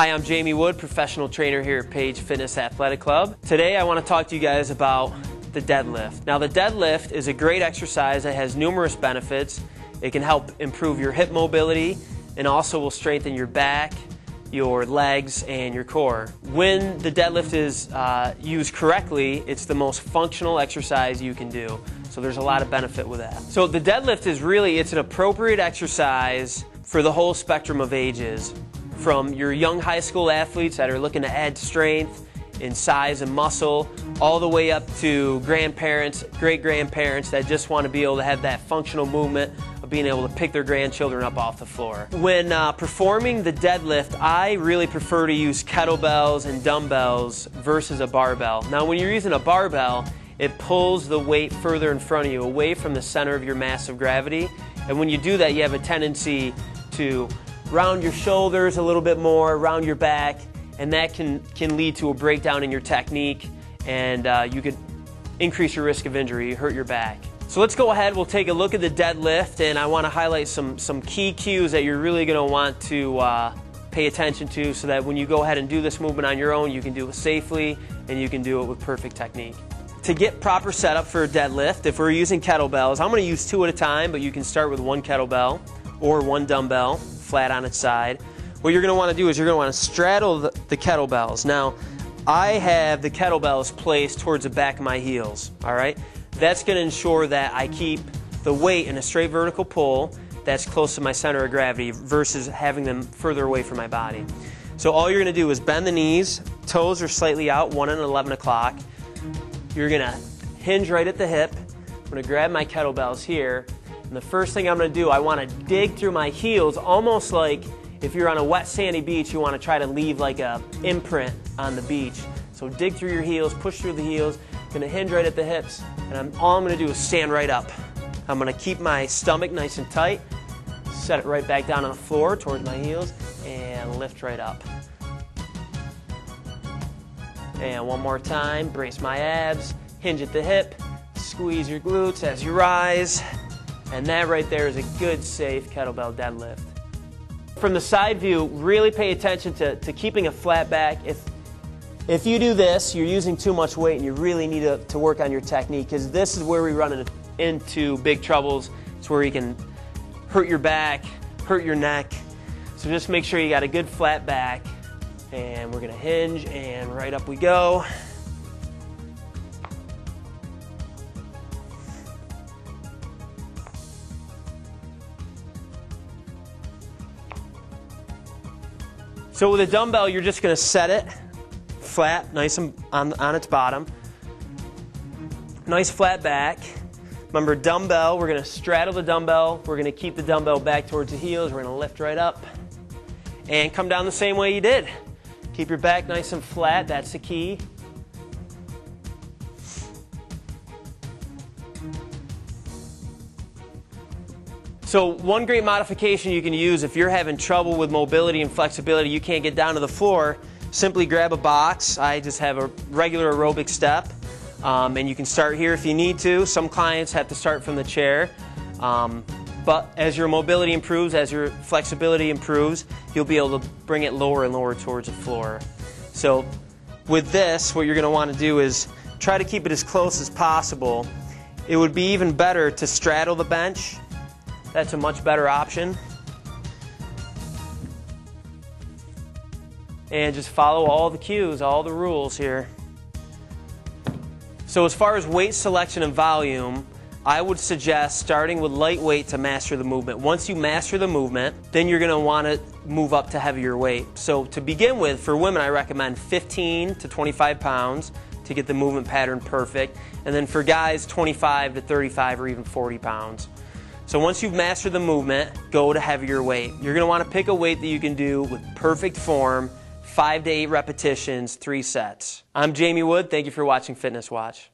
Hi, I'm Jamie Wood, professional trainer here at Page Fitness Athletic Club. Today I want to talk to you guys about the deadlift. Now the deadlift is a great exercise that has numerous benefits. It can help improve your hip mobility and also will strengthen your back, your legs, and your core. When the deadlift is used correctly, it's the most functional exercise you can do. So there's a lot of benefit with that. So the deadlift is it's an appropriate exercise for the whole spectrum of ages. From your young high school athletes that are looking to add strength in size and muscle, all the way up to grandparents, great-grandparents that just want to be able to have that functional movement of being able to pick their grandchildren up off the floor. When performing the deadlift, I really prefer to use kettlebells and dumbbells versus a barbell. Now when you're using a barbell, it pulls the weight further in front of you, away from the center of your mass of gravity. And when you do that, you have a tendency to round your shoulders a little bit more, round your back, and that can lead to a breakdown in your technique, and you could increase your risk of injury, hurt your back. So let's go ahead, we'll take a look at the deadlift, and I want to highlight some key cues that you're really going to want to pay attention to so that when you go ahead and do this movement on your own, you can do it safely and you can do it with perfect technique. To get proper setup for a deadlift, if we're using kettlebells, I'm going to use 2 at a time, but you can start with 1 kettlebell or 1 dumbbell flat on its side. What you're going to want to do is you're going to want to straddle the kettlebells. Now, I have the kettlebells placed towards the back of my heels, all right? That's going to ensure that I keep the weight in a straight vertical pull that's close to my center of gravity versus having them further away from my body. So all you're going to do is bend the knees, toes are slightly out, 1 and 11 o'clock. You're going to hinge right at the hip. I'm going to grab my kettlebells here, and the first thing I'm going to do, I want to dig through my heels, almost like if you're on a wet sandy beach, you want to try to leave like a imprint on the beach. So dig through your heels, push through the heels, going to hinge right at the hips, and all I'm going to do is stand right up. I'm going to keep my stomach nice and tight, set it right back down on the floor towards my heels, and lift right up. And one more time, brace my abs, hinge at the hip, squeeze your glutes as you rise, and that right there is a good, safe kettlebell deadlift. From the side view, really pay attention to keeping a flat back. If you do this, you're using too much weight and you really need to work on your technique, because this is where we run into big troubles. It's where you can hurt your back, hurt your neck. So just make sure you got a good flat back, and we're going to hinge and right up we go. So with a dumbbell, you're just going to set it flat, nice and on its bottom. Nice flat back. Remember, dumbbell, we're going to straddle the dumbbell. We're going to keep the dumbbell back towards the heels. We're going to lift right up and come down the same way you did. Keep your back nice and flat. That's the key. So one great modification you can use if you're having trouble with mobility and flexibility, you can't get down to the floor, simply grab a box. I just have a regular aerobic step, and you can start here if you need to. Some clients have to start from the chair, but as your mobility improves, as your flexibility improves, you'll be able to bring it lower and lower towards the floor. So with this, what you're going to want to do is try to keep it as close as possible. It would be even better to straddle the bench. That's a much better option. And just follow all the cues, all the rules here. So as far as weight selection and volume, I would suggest starting with lightweight to master the movement. Once you master the movement, then you're going to want to move up to heavier weight. So to begin with, for women, I recommend 15 to 25 pounds to get the movement pattern perfect. And then for guys, 25 to 35 or even 40 pounds. So once you've mastered the movement, go to heavier weight. You're going to want to pick a weight that you can do with perfect form, 5 to 8 repetitions, 3 sets. I'm Jamie Wood. Thank you for watching Fitness Watch.